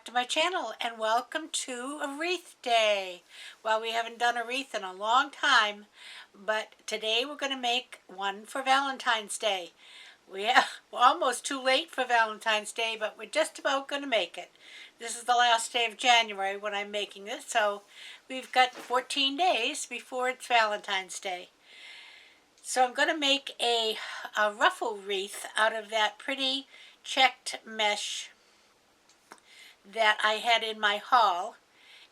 to my channel and welcome to a wreath day. Well, we haven't done a wreath in a long time, but today we're going to make one for Valentine's Day. We're almost too late for Valentine's Day, but we're just about going to make it. This is the last day of January when I'm making this, so we've got 14 days before it's Valentine's Day. So I'm going to make a ruffle wreath out of that pretty checked mesh that I had in my haul,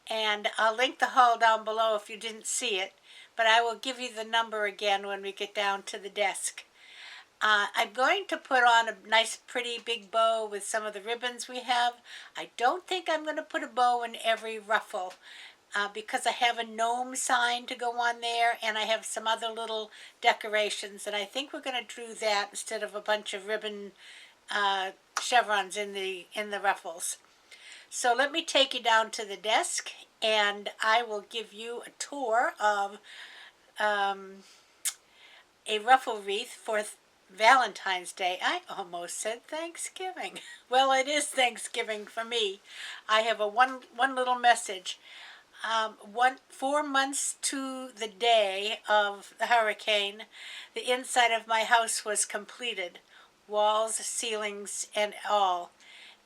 and I'll link the haul down below if you didn't see it, but I will give you the number again when we get down to the desk. I'm going to put on a nice pretty big bow with some of the ribbons we have. I don't think I'm going to put a bow in every ruffle because I have a gnome sign to go on there, and I have some other little decorations, and I think we're going to do that instead of a bunch of ribbon chevrons in the ruffles. So let me take you down to the desk and I will give you a tour of a ruffle wreath for Valentine's Day. I almost said Thanksgiving. Well, it is Thanksgiving for me. I have a one little message. 4 months to the day of the hurricane, the inside of my house was completed. Walls, ceilings, and all.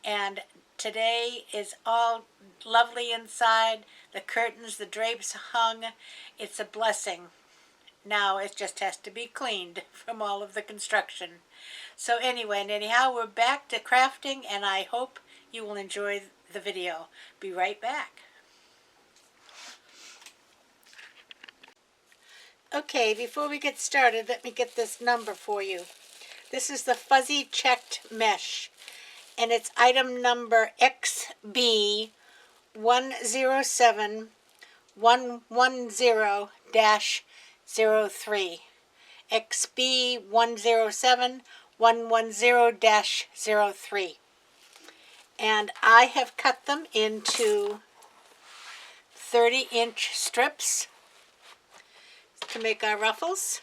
And today is all lovely inside. The curtains, the drapes hung. It's a blessing. Now it just has to be cleaned from all of the construction. So anyway and anyhow, we're back to crafting, and I hope you will enjoy the video. Be right back. Okay, before we get started, let me get this number for you. This is the fuzzy checked mesh, and it's item number XB110110-03. XB110110-03. And I have cut them into 30-inch strips to make our ruffles.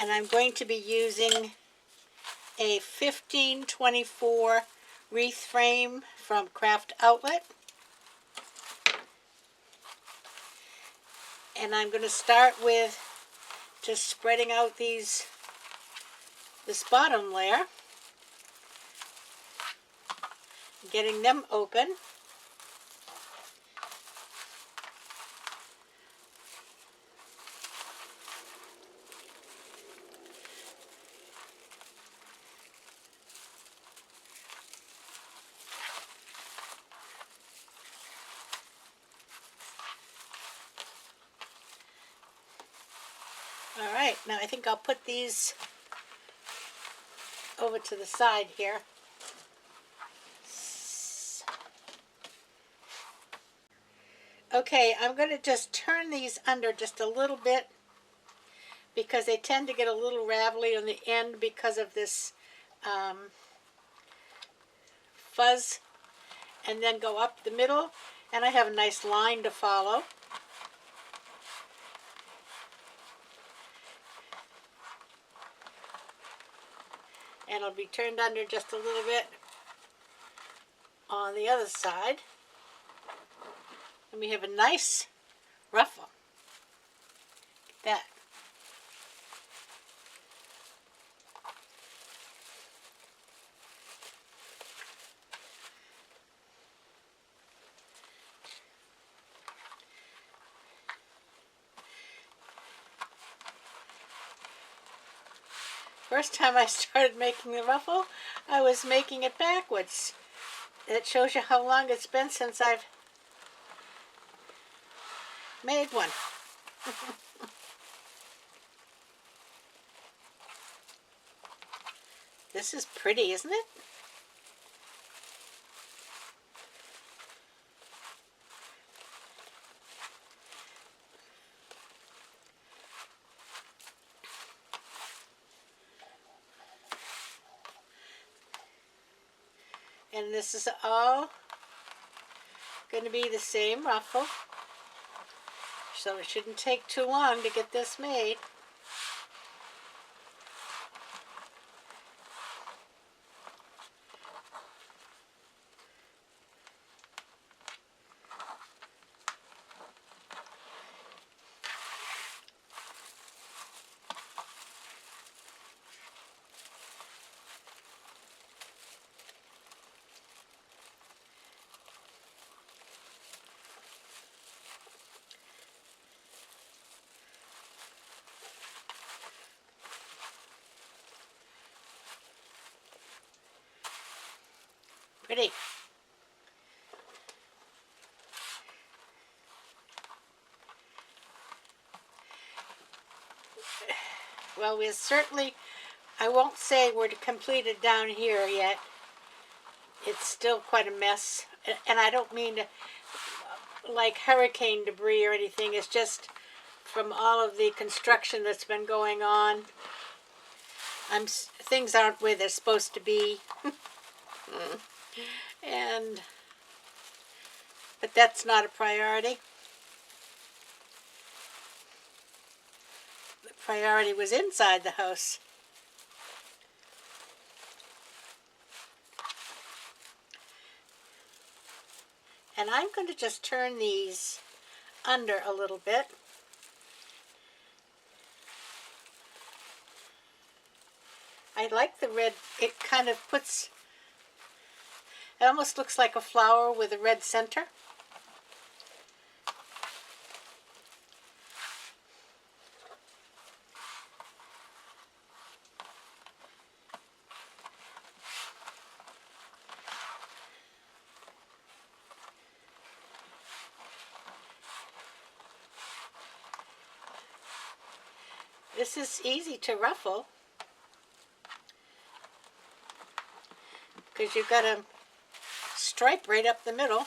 And I'm going to be using a 1524 wreath frame from Craft Outlet. And I'm going to start with just spreading out this bottom layer, getting them open. Alright, now I think I'll put these over to the side here. Okay, I'm going to just turn these under just a little bit because they tend to get a little ravelly on the end because of this fuzz, and then go up the middle, and I have a nice line to follow. And it'll be turned under just a little bit on the other side. And we have a nice ruffle. Look at that. First time I started making the ruffle, I was making it backwards. It shows you how long it's been since I've made one. This is pretty, isn't it? And this is all going to be the same ruffle, so it shouldn't take too long to get this made. pretty. Well, we're certainly, I won't say we're completed down here yet. It's still quite a mess. And I don't mean to, like hurricane debris or anything. It's just from all of the construction that's been going on. Things aren't where they're supposed to be. But that's not a priority. The priority was inside the house. And I'm going to just turn these under a little bit. I like the red. It kind of puts, it almost looks like a flower with a red center. This is easy to ruffle because you've got a stripe right up the middle.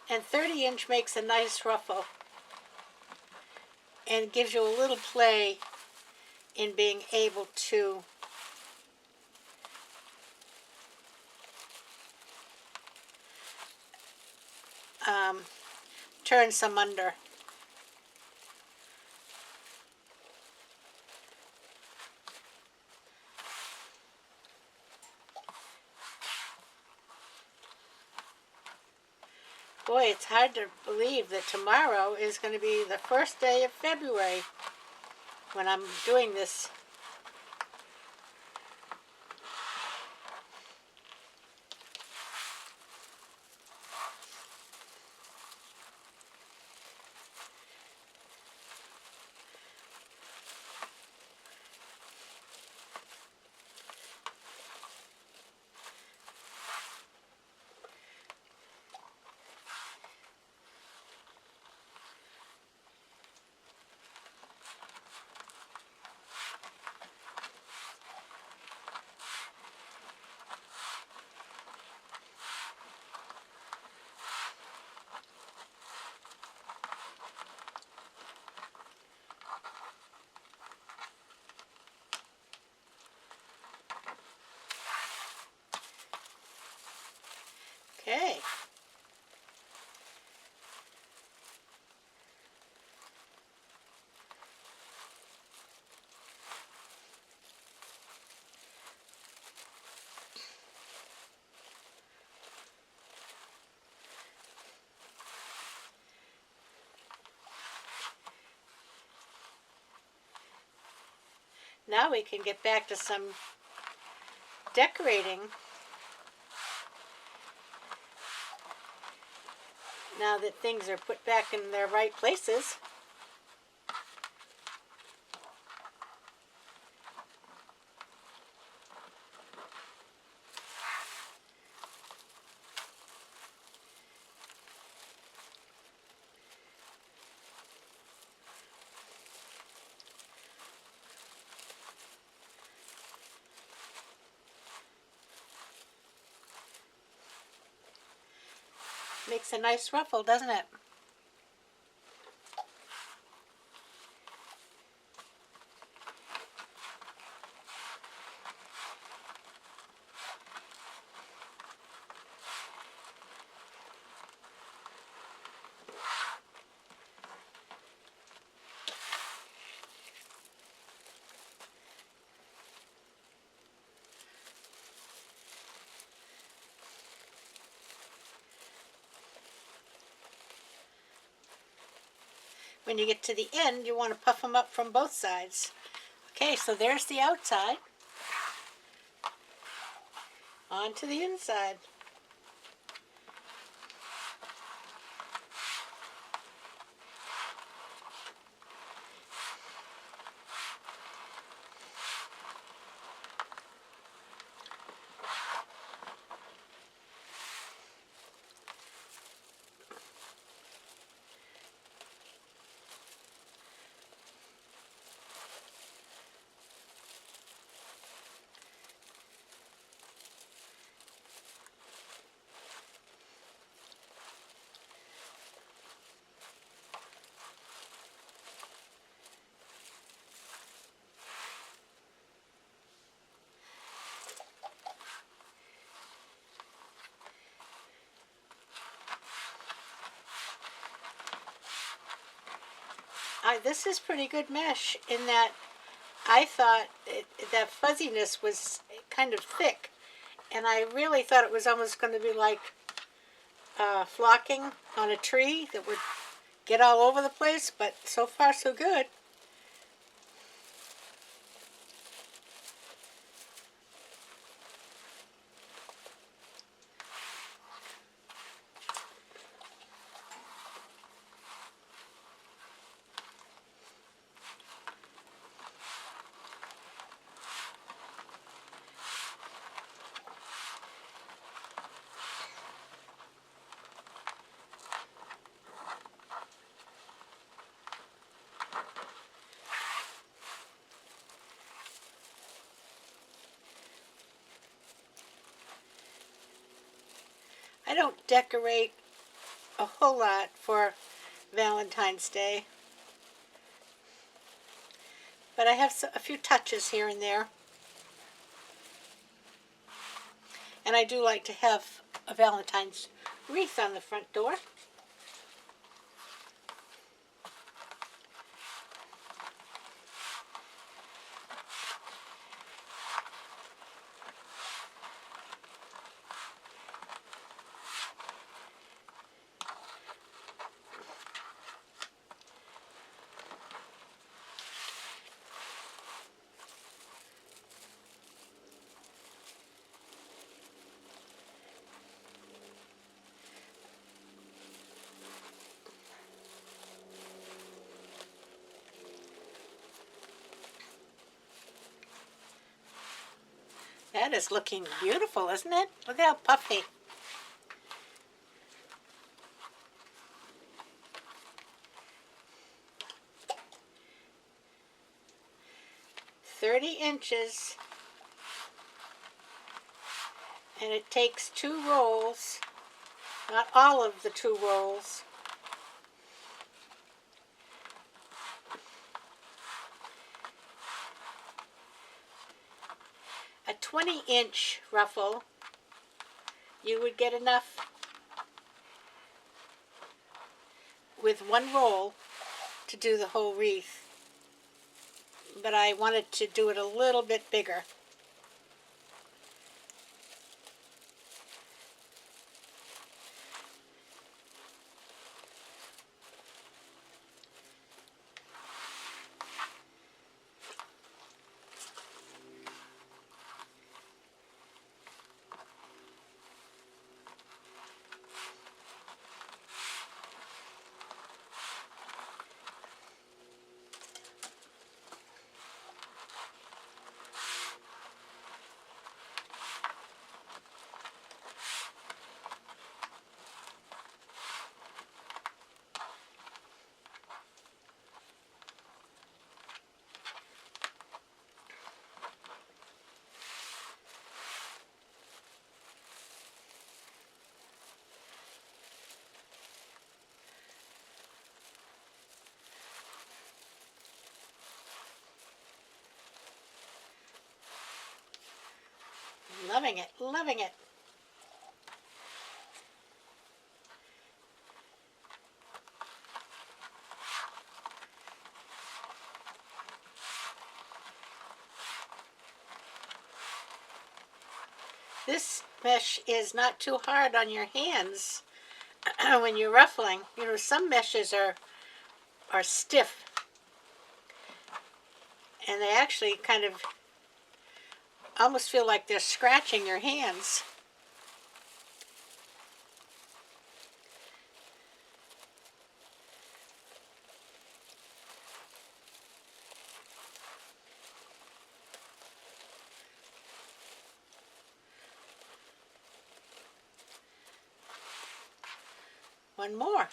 And 30-inch makes a nice ruffle and gives you a little play in being able to turn some under. Boy, it's hard to believe that tomorrow is going to be the first day of February when I'm doing this. Okay. Now we can get back to some decorating. Now that things are put back in their right places. Makes a nice ruffle, doesn't it? when you get to the end, you want to puff them up from both sides. Okay, so there's the outside. On to the inside. This is pretty good mesh in that I thought that fuzziness was kind of thick, and I really thought it was almost going to be like flocking on a tree that would get all over the place, but so far so good. I don't decorate a whole lot for Valentine's Day, but I have a few touches here and there. And I do like to have a Valentine's wreath on the front door. That is looking beautiful, isn't it? Look how puffy. "30 inches, and it takes 2 rolls, not all of the 2 rolls. A 20-inch ruffle, you would get enough with 1 roll to do the whole wreath. But I wanted to do it a little bit bigger. Loving it, loving it. This mesh is not too hard on your hands when you're ruffling. You know, some meshes are are stiff, and they actually kind of almost feel like they're scratching your hands. One more.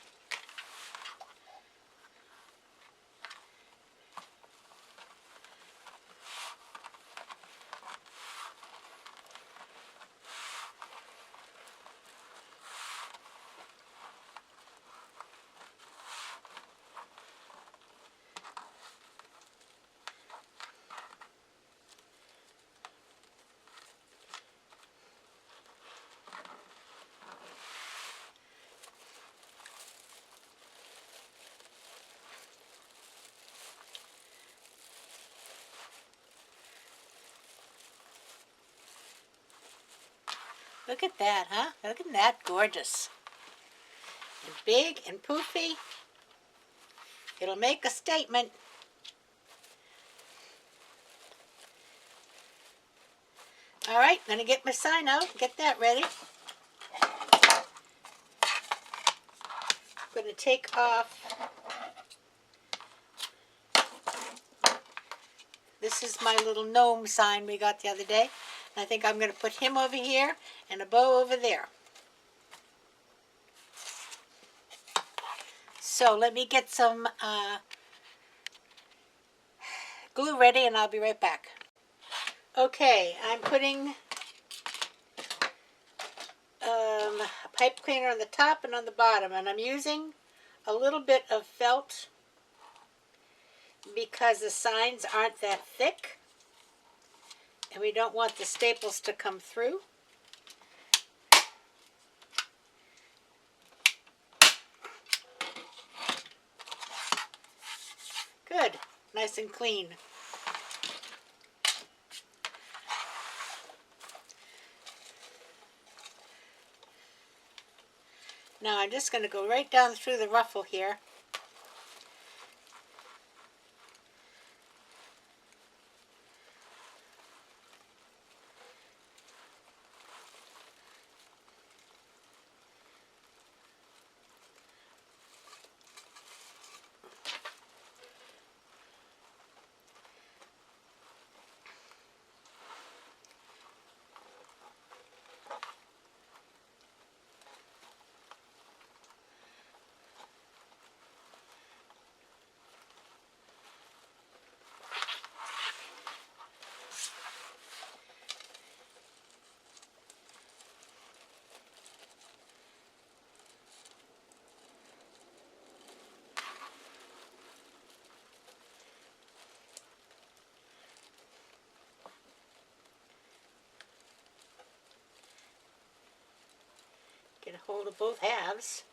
Look at that, huh? Look at that, gorgeous. And big and poofy. It'll make a statement. All right, gonna get my sign out, get that ready. I'm gonna take off. This is my little gnome sign we got the other day. And I think I'm gonna put him over here and a bow over there. So let me get some glue ready and I'll be right back. Okay, I'm putting a pipe cleaner on the top and on the bottom, and I'm using a little bit of felt because the signs aren't that thick and we don't want the staples to come through. Good, nice and clean. Now I'm just going to go right down through the ruffle here. Get a hold of both halves.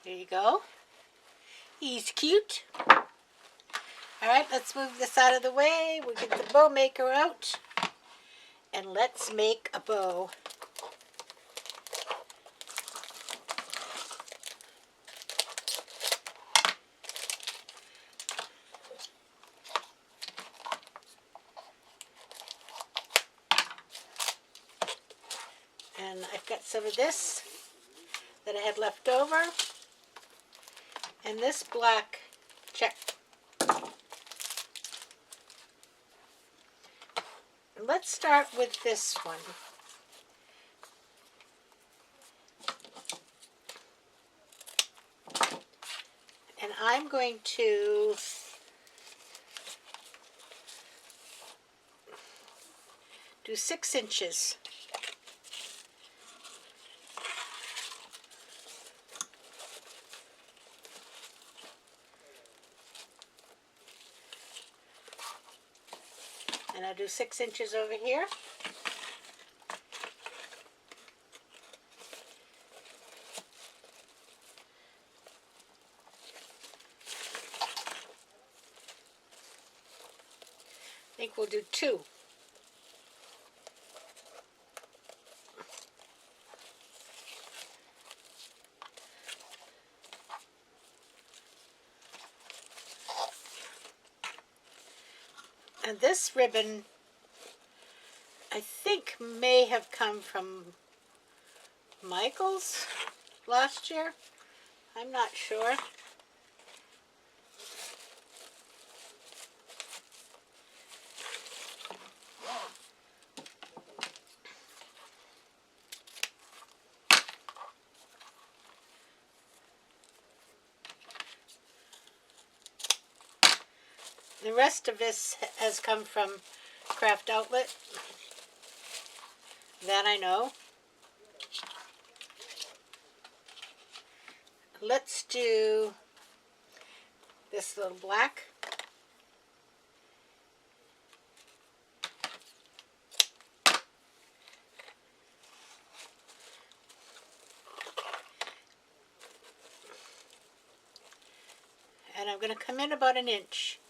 There you go. He's cute. All right, let's move this out of the way. We'll get the bow maker out. And let's make a bow. And I've got some of this that I had left over. And this black check. Let's start with this one. And I'm going to do 6 inches. And I'll do 6 inches over here. I think we'll do 2. And this ribbon, I think, may have come from Michael's last year. I'm not sure. The rest of this has come from Craft Outlet. That I know. Let's do this little black. And I'm going to come in about 1 inch.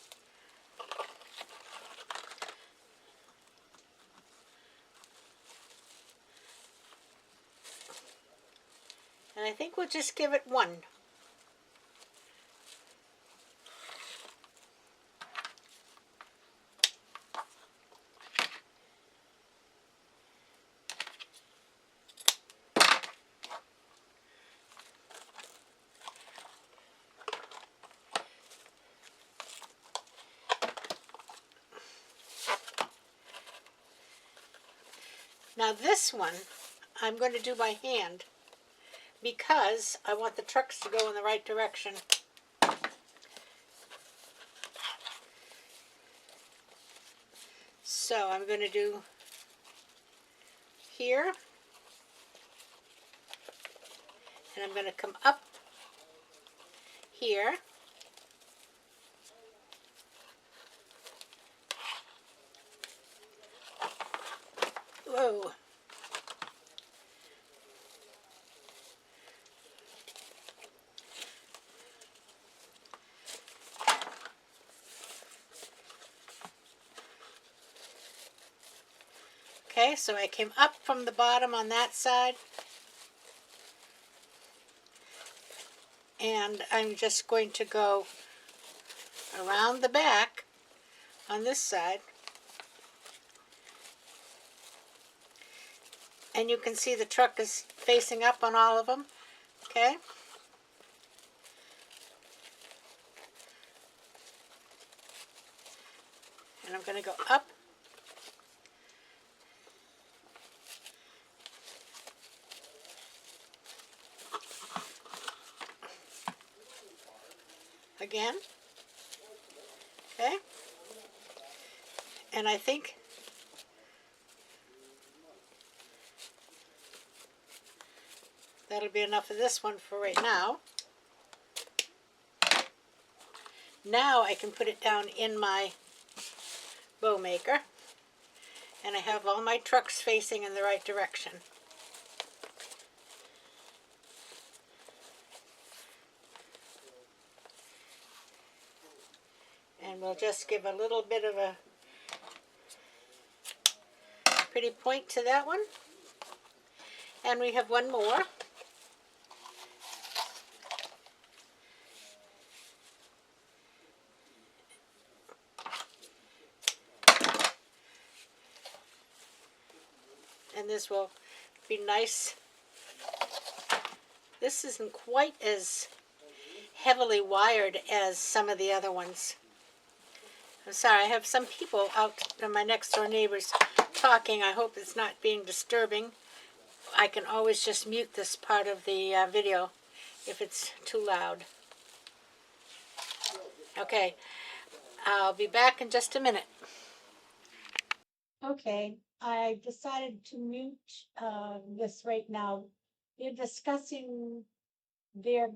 And I think we'll just give it 1. Now this one I'm going to do by hand because I want the trucks to go in the right direction. So I'm going to do here, and I'm going to come up here. Whoa. Okay, so I came up from the bottom on that side, and I'm just going to go around the back on this side. And you can see the truck is facing up on all of them, okay? And I'm going to go up. Again. Okay. And I think that'll be enough of this one for right now. Now I can put it down in my bow maker, and I have all my trucks facing in the right direction. And we'll just give a little bit of a pretty point to that one. And we have one more. And this will be nice. This isn't quite as heavily wired as some of the other ones. I'm sorry, I have some people out, my next door neighbors, talking. I hope it's not being disturbing. I can always just mute this part of the video if it's too loud. Okay, I'll be back in just a minute. Okay, I decided to mute this right now. They're discussing their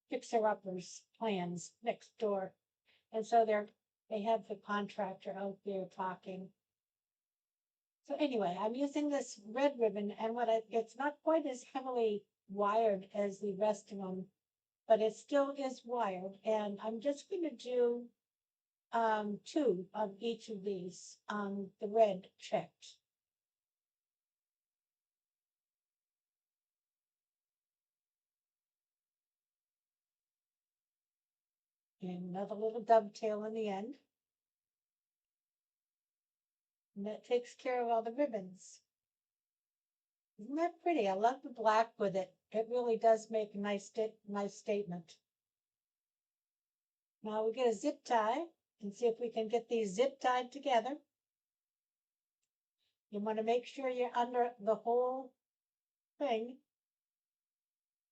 fixer-uppers plans next door. And so they're They have the contractor out there talking. So anyway, I'm using this red ribbon, and it's not quite as heavily wired as the rest of them, but it still is wired. And I'm just going to do two of each of these, the red checked. And another little dovetail in the end. And that takes care of all the ribbons. Isn't that pretty? I love the black with it. It really does make a nice statement. Now we get a zip tie and see if we can get these zip tied together. You want to make sure you're under the whole thing.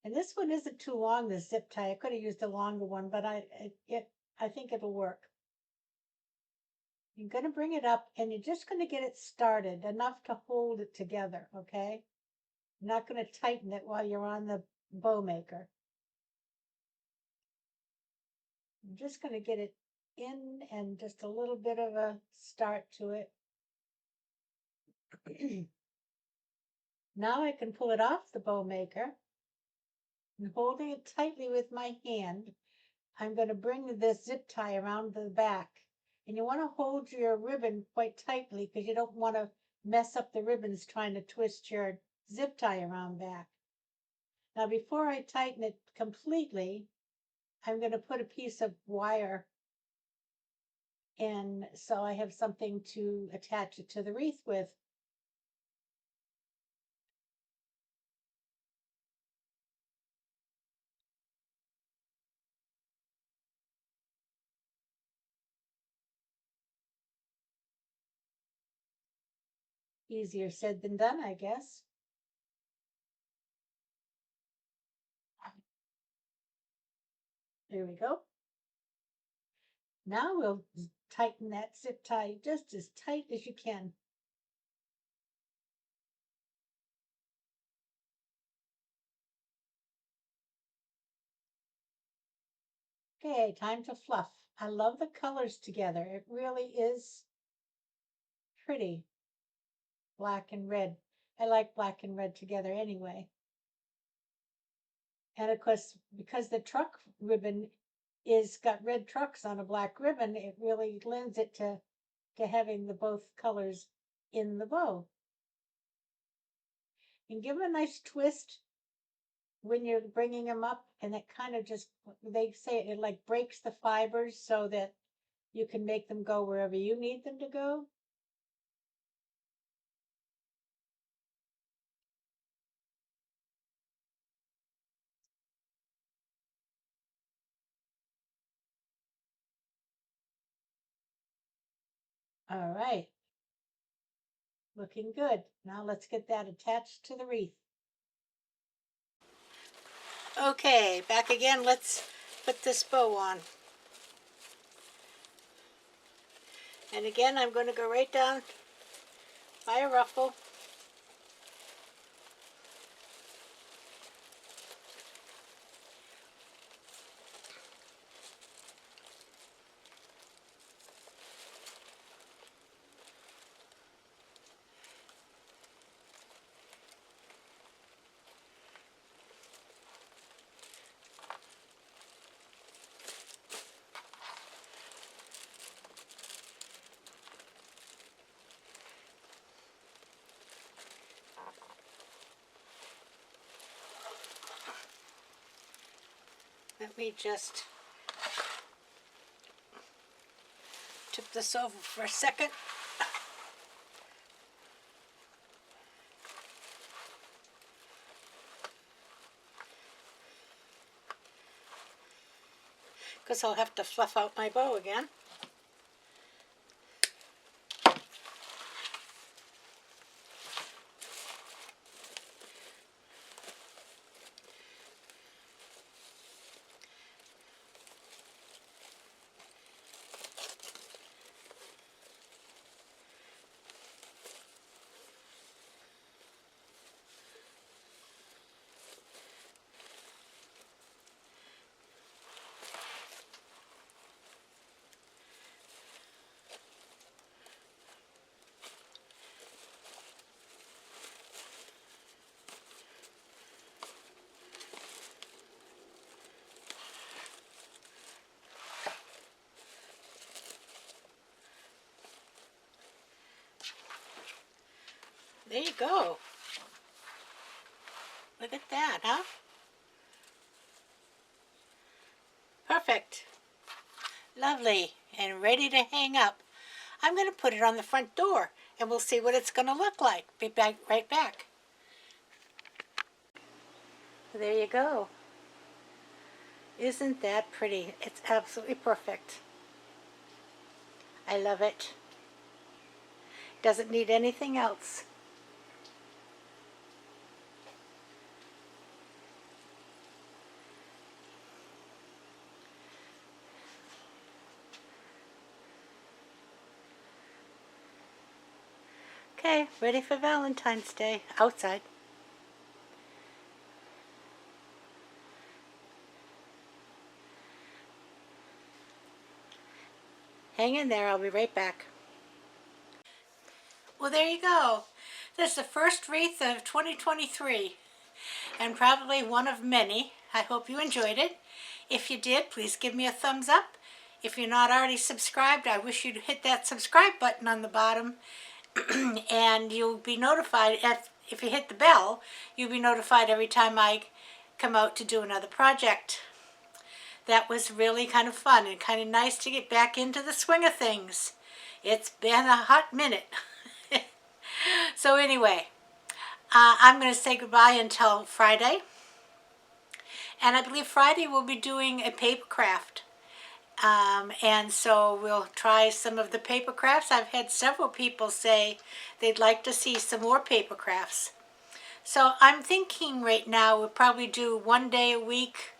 And this one isn't too long, this zip tie. I could have used a longer one, but I think it'll work. You're going to bring it up and you're just going to get it started enough to hold it together, okay? You're not going to tighten it while you're on the bow maker. I'm just going to get it in and just a little bit of a start to it. Now I can pull it off the bow maker and holding it tightly with my hand, I'm going to bring this zip tie around the back. And you want to hold your ribbon quite tightly because you don't want to mess up the ribbons trying to twist your zip tie around back. Now, before I tighten it completely, I'm going to put a piece of wire in so I have something to attach it to the wreath with. Easier said than done, I guess. There we go. Now we'll tighten that zip tie just as tight as you can. Okay, time to fluff. I love the colors together. It really is pretty. Black and red. I like black and red together anyway. And of course, because the truck ribbon is got red trucks on a black ribbon, it really lends it to having the both colors in the bow. And give them a nice twist when you're bringing them up, and it kind of just, they say it like breaks the fibers so that you can make them go wherever you need them to go. All right. Looking good. Now let's get that attached to the wreath. Okay, back again. Let's put this bow on. And again, I'm going to go right down by a ruffle. Let me just tip this over for a second. Because I'll have to fluff out my bow again. There you go. Look at that, huh? Perfect. Lovely. And ready to hang up. I'm going to put it on the front door, and we'll see what it's going to look like. Be back right back. There you go. Isn't that pretty? It's absolutely perfect. I love it. Doesn't need anything else. Okay, ready for Valentine's Day. Outside. Hang in there, I'll be right back. Well, there you go. This is the first wreath of 2023, and probably one of many. I hope you enjoyed it. If you did, please give me a thumbs up. If you're not already subscribed, I wish you'd hit that subscribe button on the bottom, and you'll be notified. If you hit the bell, you'll be notified every time I come out to do another project. That was really kind of fun and kind of nice to get back into the swing of things. It's been a hot minute. So anyway, I'm going to say goodbye until Friday. And I believe Friday we'll be doing a paper craft. And so we'll try some of the paper crafts. I've had several people say they'd like to see some more paper crafts. So I'm thinking right now we'll probably do one day a week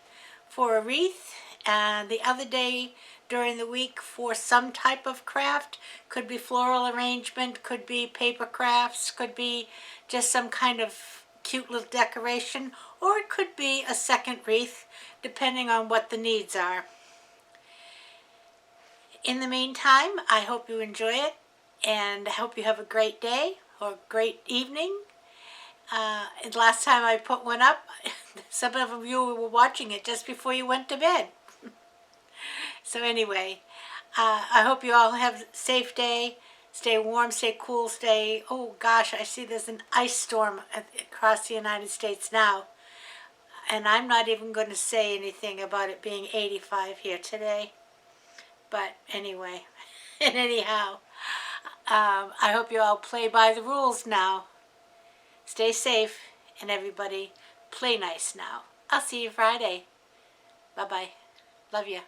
for a wreath, and the other day during the week for some type of craft. Could be floral arrangement, could be paper crafts, could be just some kind of cute little decoration, or it could be a second wreath, depending on what the needs are. In the meantime, I hope you enjoy it, and I hope you have a great day or great evening. Last time I put one up, some of you were watching it just before you went to bed. So anyway, I hope you all have a safe day. Stay warm, stay cool, stay... Oh gosh, I see there's an ice storm across the United States now. And I'm not even going to say anything about it being 85 here today. But anyway, and anyhow, I hope you all play by the rules now. Stay safe, and everybody play nice now. I'll see you Friday. Bye-bye. Love you.